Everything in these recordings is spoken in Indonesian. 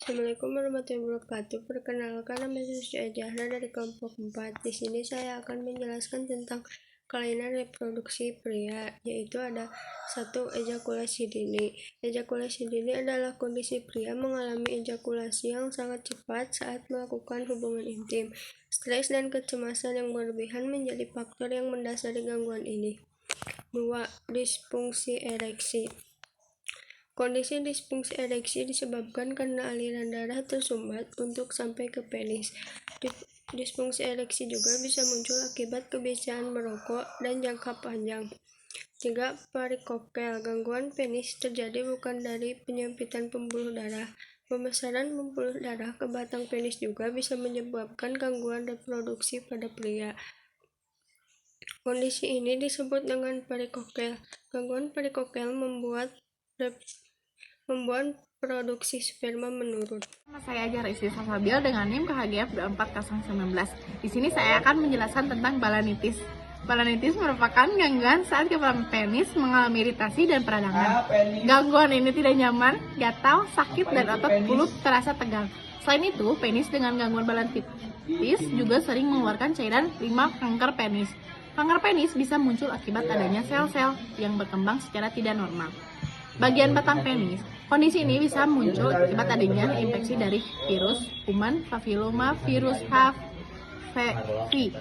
Assalamualaikum warahmatullahi wabarakatuh. Perkenalkan, nama saya Zahra dari kelompok 4. Di sini saya akan menjelaskan tentang kelainan reproduksi pria, yaitu ada 1. Ejakulasi dini. Ejakulasi dini adalah kondisi pria mengalami ejakulasi yang sangat cepat saat melakukan hubungan intim. Stres dan kecemasan yang berlebihan menjadi faktor yang mendasari gangguan ini. 2. Disfungsi ereksi. Kondisi disfungsi ereksi disebabkan karena aliran darah tersumbat untuk sampai ke penis. Disfungsi ereksi juga bisa muncul akibat kebiasaan merokok dan jangka panjang. 3. Varikokel. Gangguan penis terjadi bukan dari penyempitan pembuluh darah. Pembesaran pembuluh darah ke batang penis juga bisa menyebabkan gangguan reproduksi pada pria. Kondisi ini disebut dengan varikokel. Gangguan varikokel membuat produksi sperma menurun. Saya Ajar Istri Safabil dengan NIM KHGF 24019. Di sini saya akan menjelaskan tentang balanitis. Balanitis merupakan gangguan saat kepalan penis mengalami iritasi dan peradangan. Gangguan ini tidak nyaman, gatal, sakit, dan otot mulut terasa tegang. Selain itu, penis dengan gangguan balanitis juga sering mengeluarkan cairan limbah kanker penis. Kanker penis bisa muncul akibat adanya sel-sel yang berkembang secara tidak normal. Bagian batang penis. Kondisi ini bisa muncul akibat adanya infeksi dari virus kuman papilloma virus HPV.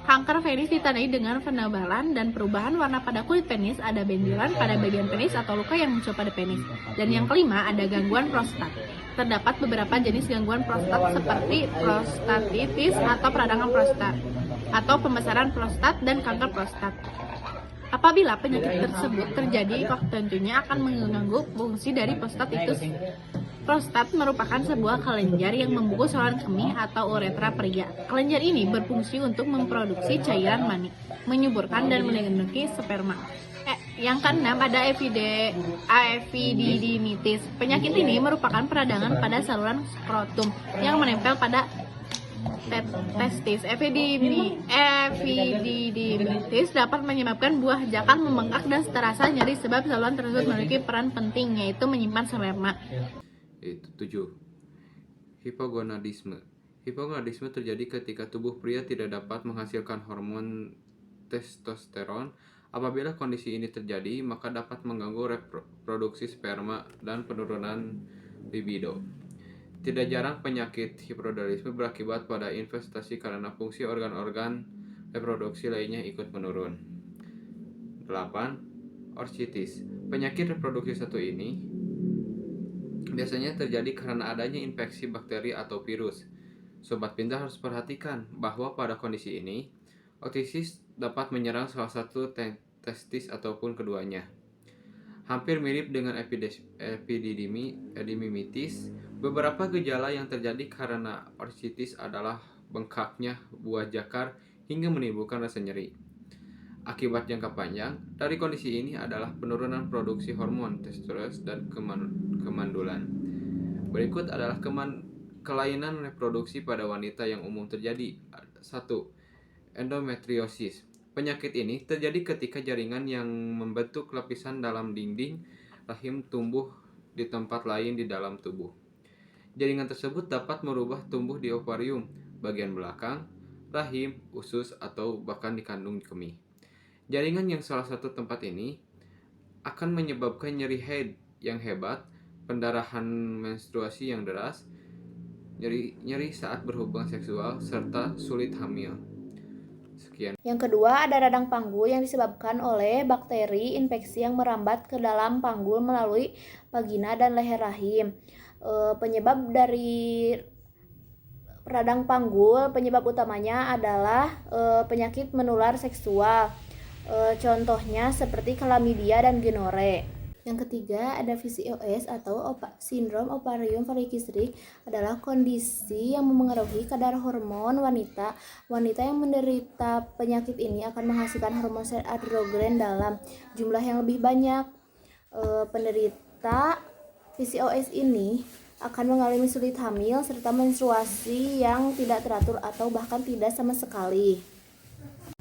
Kanker penis ditandai dengan penebalan dan perubahan warna pada kulit penis, ada benjolan pada bagian penis atau luka yang muncul pada penis. Dan yang kelima, ada gangguan prostat. Terdapat beberapa jenis gangguan prostat seperti prostatitis atau peradangan prostat, atau pembesaran prostat dan kanker prostat. Apabila penyakit tersebut terjadi, tentunya akan mengganggu fungsi dari prostatitis. Prostat merupakan sebuah kelenjar yang membungkus saluran kemih atau uretra pria. Kelenjar ini berfungsi untuk memproduksi cairan mani, menyuburkan dan mengendalikan sperma. Yang keenam ada epididymitis. Penyakit ini merupakan peradangan pada saluran skrotum yang menempel pada testis. Epididymitis dapat menyebabkan buah jakar membengkak dan terasa nyeri sebab saluran tersebut memiliki peran penting, yaitu menyimpan sperma. 7. Hipogonadisme. Hipogonadisme terjadi ketika tubuh pria tidak dapat menghasilkan hormon testosteron. Apabila kondisi ini terjadi, maka dapat mengganggu reproduksi sperma dan penurunan libido. Tidak jarang penyakit hipogonadisme berakibat pada investasi karena fungsi organ-organ reproduksi lainnya ikut menurun. 8. Orchitis. Penyakit reproduksi satu ini biasanya terjadi karena adanya infeksi bakteri atau virus. Sobat pintar harus perhatikan bahwa pada kondisi ini, orchitis dapat menyerang salah satu testis ataupun keduanya. Hampir mirip dengan epididymitis, beberapa gejala yang terjadi karena orchitis adalah bengkaknya buah jakar hingga menimbulkan rasa nyeri. Akibat jangka panjang dari kondisi ini adalah penurunan produksi hormon testosteron dan kemandulan. Berikut adalah kelainan reproduksi pada wanita yang umum terjadi. 1. Endometriosis. Penyakit ini terjadi ketika jaringan yang membentuk lapisan dalam dinding rahim tumbuh di tempat lain di dalam tubuh. Jaringan tersebut dapat merubah tumbuh di ovarium, bagian belakang, rahim, usus, atau bahkan di kandung kemih. Jaringan yang salah satu tempat ini akan menyebabkan nyeri head yang hebat, pendarahan menstruasi yang deras, nyeri saat berhubungan seksual, serta sulit hamil. Sekian. Yang kedua, ada radang panggul yang disebabkan oleh bakteri infeksi yang merambat ke dalam panggul melalui vagina dan leher rahim. Penyebab dari radang panggul, penyebab utamanya adalah penyakit menular seksual. Contohnya seperti klamidia dan gonore. Yang ketiga ada PCOS atau sindrom ovarium polycystic, adalah kondisi yang memengaruhi kadar hormon wanita. Wanita yang menderita penyakit ini akan menghasilkan hormon androgen dalam jumlah yang lebih banyak. Penderita PCOS ini akan mengalami sulit hamil serta menstruasi yang tidak teratur atau bahkan tidak sama sekali.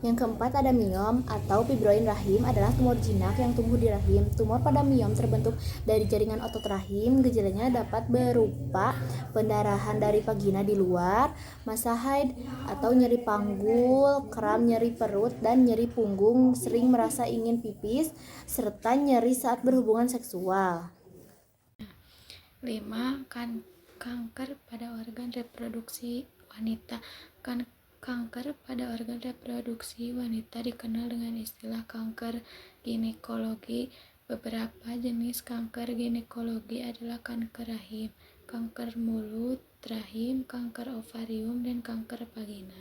Yang keempat ada miom atau fibroin rahim, adalah tumor jinak yang tumbuh di rahim. Tumor pada miom terbentuk dari jaringan otot rahim. Gejalanya dapat berupa pendarahan dari vagina di luar, masa haid atau nyeri panggul, kram, nyeri perut, dan nyeri punggung, sering merasa ingin pipis, serta nyeri saat berhubungan seksual. 5. Kanker pada organ reproduksi wanita. Kanker pada organ reproduksi wanita dikenal dengan istilah kanker ginekologi. Beberapa jenis kanker ginekologi adalah kanker rahim, kanker mulut rahim, kanker ovarium, dan kanker vagina.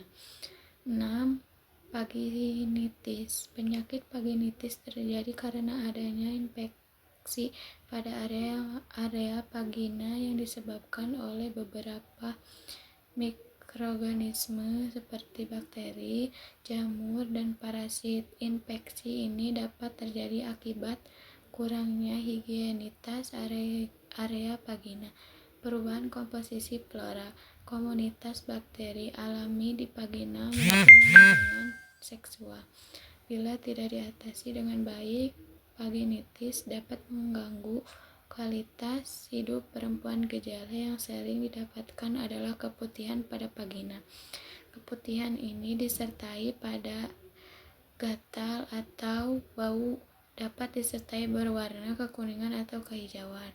6. Vaginitis. Penyakit vaginitis terjadi karena adanya infeksi pada area vagina yang disebabkan oleh beberapa mikroorganisme seperti bakteri, jamur, dan parasit. Infeksi ini dapat terjadi akibat kurangnya higienitas area vagina, perubahan komposisi flora, komunitas bakteri alami di vagina maupun hubungan seksual. Bila tidak diatasi dengan baik, vaginitis dapat mengganggu kualitas hidup perempuan. Gejala yang sering didapatkan adalah keputihan pada vagina. Keputihan ini disertai pada gatal atau bau, dapat disertai berwarna kekuningan atau kehijauan.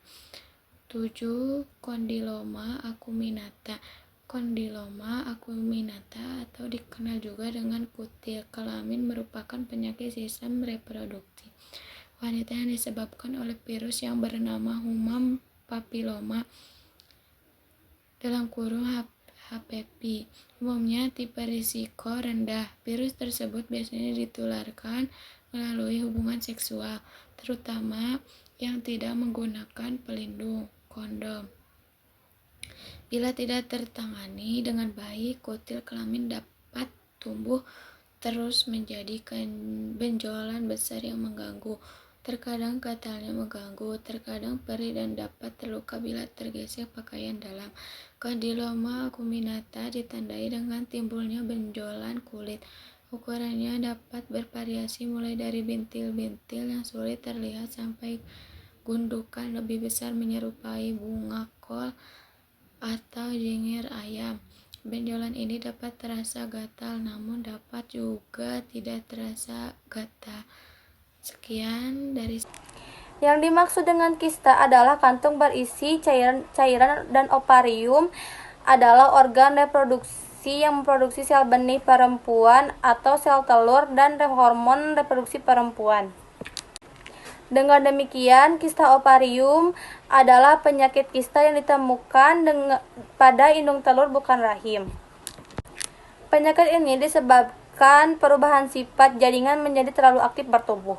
7. Kondiloma acuminata. Kondiloma acuminata atau dikenal juga dengan kutil kelamin merupakan penyakit sistem reproduksi wanita yang disebabkan oleh virus yang bernama human papilloma (HPV). Umumnya tipe risiko rendah. Virus tersebut biasanya ditularkan melalui hubungan seksual, terutama yang tidak menggunakan pelindung kondom. Bila tidak tertangani dengan baik, kutil kelamin dapat tumbuh terus menjadi benjolan besar yang mengganggu. Terkadang gatalnya mengganggu, terkadang perih, dan dapat terluka bila tergesek pakaian dalam. Kondiloma acuminata ditandai dengan timbulnya benjolan kulit. Ukurannya dapat bervariasi mulai dari bintil-bintil yang sulit terlihat sampai gundukan lebih besar menyerupai bunga kol atau jingir ayam. Benjolan ini dapat terasa gatal, namun dapat juga tidak terasa gatal. Sekian dari Yang dimaksud dengan kista adalah kantung berisi cairan dan ovarium adalah organ reproduksi yang memproduksi sel benih perempuan atau sel telur dan hormon reproduksi perempuan. Dengan demikian, kista ovarium adalah penyakit kista yang ditemukan pada indung telur bukan rahim. Penyakit ini disebabkan perubahan sifat jaringan menjadi terlalu aktif bertumbuh.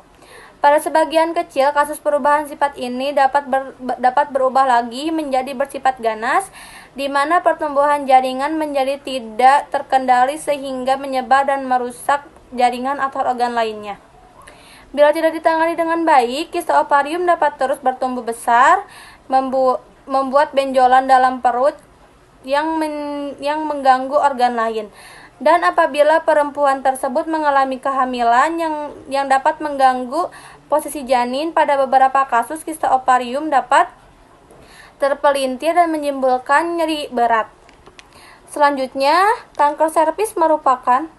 Pada sebagian kecil kasus perubahan sifat ini dapat berubah lagi menjadi bersifat ganas, di mana pertumbuhan jaringan menjadi tidak terkendali sehingga menyebar dan merusak jaringan atau organ lainnya. Bila tidak ditangani dengan baik, kista ovarium dapat terus bertumbuh besar, membuat benjolan dalam perut yang mengganggu organ lain. Dan apabila perempuan tersebut mengalami kehamilan yang dapat mengganggu posisi janin, pada beberapa kasus kista ovarium dapat terpelintir dan menimbulkan nyeri berat. Selanjutnya, kanker serviks merupakan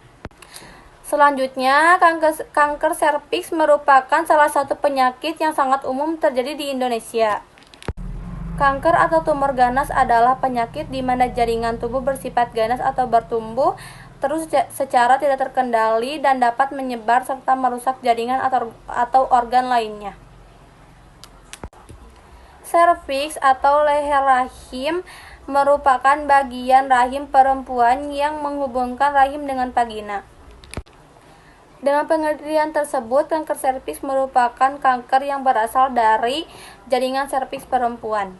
salah satu penyakit yang sangat umum terjadi di Indonesia. Kanker atau tumor ganas adalah penyakit di mana jaringan tubuh bersifat ganas atau bertumbuh terus secara tidak terkendali dan dapat menyebar serta merusak jaringan atau organ lainnya. Serviks atau leher rahim merupakan bagian rahim perempuan yang menghubungkan rahim dengan vagina. Dengan pengertian tersebut, kanker serviks merupakan kanker yang berasal dari jaringan serviks perempuan.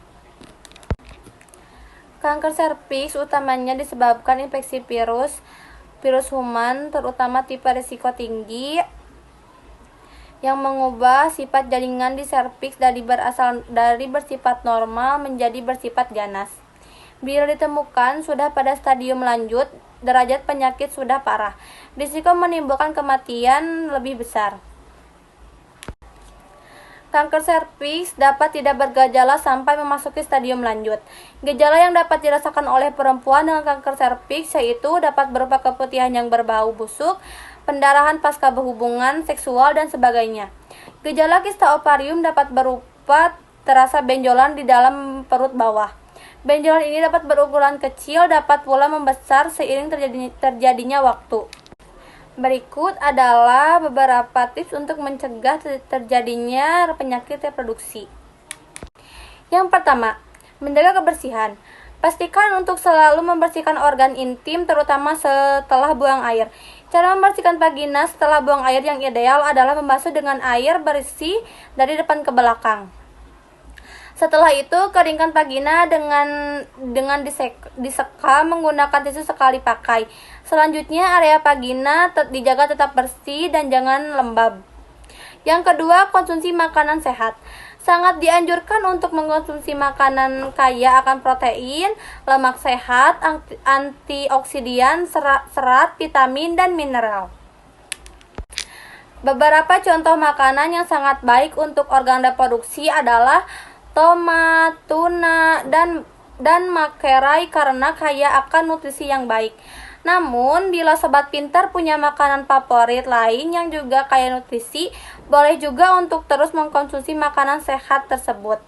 Kanker serviks utamanya disebabkan infeksi virus human, terutama tipe risiko tinggi, yang mengubah sifat jaringan di serviks dari bersifat normal menjadi bersifat ganas. Bila ditemukan sudah pada stadium lanjut, derajat penyakit sudah parah. Risiko menimbulkan kematian lebih besar. Kanker serviks dapat tidak bergejala sampai memasuki stadium lanjut. Gejala yang dapat dirasakan oleh perempuan dengan kanker serviks yaitu dapat berupa keputihan yang berbau busuk, pendarahan pasca berhubungan seksual, dan sebagainya. Gejala kista ovarium dapat berupa terasa benjolan di dalam perut bawah. Benjolan ini dapat berukuran kecil, dapat pula membesar seiring terjadinya waktu. Berikut adalah beberapa tips untuk mencegah terjadinya penyakit reproduksi. Yang pertama, menjaga kebersihan. Pastikan untuk selalu membersihkan organ intim, terutama setelah buang air. Cara membersihkan vagina setelah buang air yang ideal adalah membasuh dengan air bersih dari depan ke belakang. Setelah itu, keringkan vagina dengan diseka menggunakan tisu sekali pakai. Selanjutnya, area vagina dijaga tetap bersih dan jangan lembab. Yang kedua, konsumsi makanan sehat. Sangat dianjurkan untuk mengkonsumsi makanan kaya akan protein, lemak sehat, antioksidan, serat, vitamin, dan mineral. Beberapa contoh makanan yang sangat baik untuk organ reproduksi adalah tomat, tuna, dan makerai karena kaya akan nutrisi yang baik. Namun, bila sobat pintar punya makanan favorit lain yang juga kaya nutrisi, boleh juga untuk terus mengkonsumsi makanan sehat tersebut.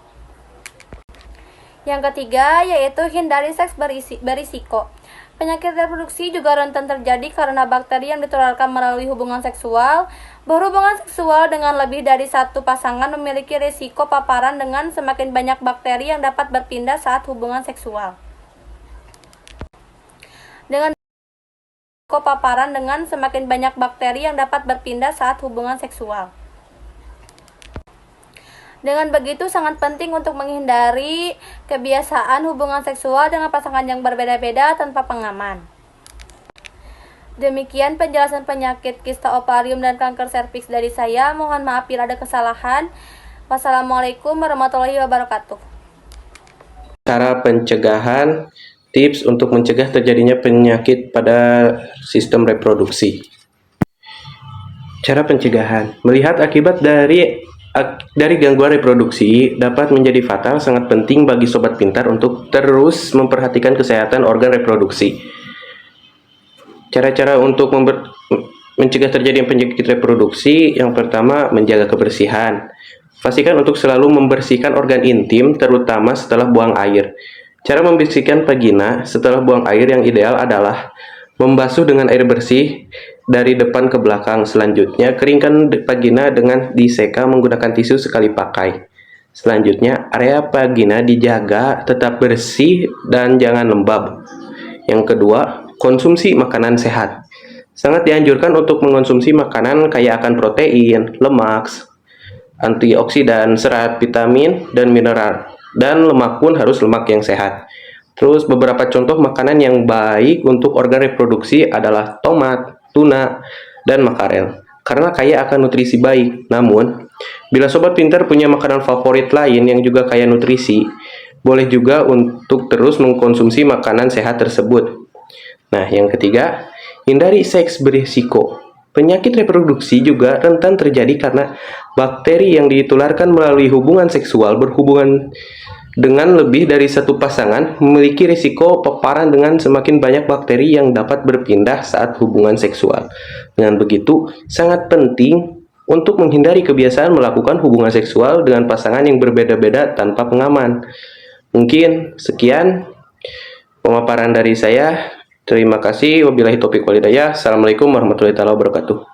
Yang ketiga, yaitu hindari seks berisiko. Penyakit reproduksi juga rentan terjadi karena bakteri yang ditularkan melalui hubungan seksual. Berhubungan seksual dengan lebih dari satu pasangan memiliki risiko paparan dengan semakin banyak bakteri yang dapat berpindah saat hubungan seksual. Semakin banyak bakteri yang dapat berpindah saat hubungan seksual. Dengan begitu, sangat penting untuk menghindari kebiasaan hubungan seksual dengan pasangan yang berbeda-beda tanpa pengaman. Demikian penjelasan penyakit kista ovarium dan kanker serviks dari saya. Mohon maaf bila ada kesalahan. Wassalamualaikum warahmatullahi wabarakatuh. Cara pencegahan, tips untuk mencegah terjadinya penyakit pada sistem reproduksi. Cara pencegahan, melihat akibat dari gangguan reproduksi dapat menjadi fatal. Sangat penting bagi sobat pintar untuk terus memperhatikan kesehatan organ reproduksi. Cara-cara untuk mencegah terjadinya penyakit reproduksi, yang pertama, menjaga kebersihan. Pastikan untuk selalu membersihkan organ intim, terutama setelah buang air. Cara membersihkan vagina setelah buang air yang ideal adalah membasuh dengan air bersih dari depan ke belakang. Selanjutnya, keringkan vagina dengan diseka menggunakan tisu sekali pakai. Selanjutnya, area vagina dijaga tetap bersih dan jangan lembab. Yang kedua, konsumsi makanan sehat. Sangat dianjurkan untuk mengonsumsi makanan kaya akan protein, lemak, antioksidan, serat, vitamin, dan mineral. Dan lemak pun harus lemak yang sehat. Terus beberapa contoh makanan yang baik untuk organ reproduksi adalah tomat, tuna, dan makarel, karena kaya akan nutrisi baik. Namun, bila sobat pintar punya makanan favorit lain yang juga kaya nutrisi, boleh juga untuk terus mengkonsumsi makanan sehat tersebut. Nah, yang ketiga, hindari seks berisiko. Penyakit reproduksi juga rentan terjadi karena bakteri yang ditularkan melalui hubungan seksual. Berhubungan dengan lebih dari satu pasangan memiliki risiko paparan dengan semakin banyak bakteri yang dapat berpindah saat hubungan seksual. Dengan begitu, sangat penting untuk menghindari kebiasaan melakukan hubungan seksual dengan pasangan yang berbeda-beda tanpa pengaman. Mungkin sekian pemaparan dari saya. Terima kasih. Wabillahi taufiq wal hidayah. Assalamualaikum warahmatullahi wabarakatuh.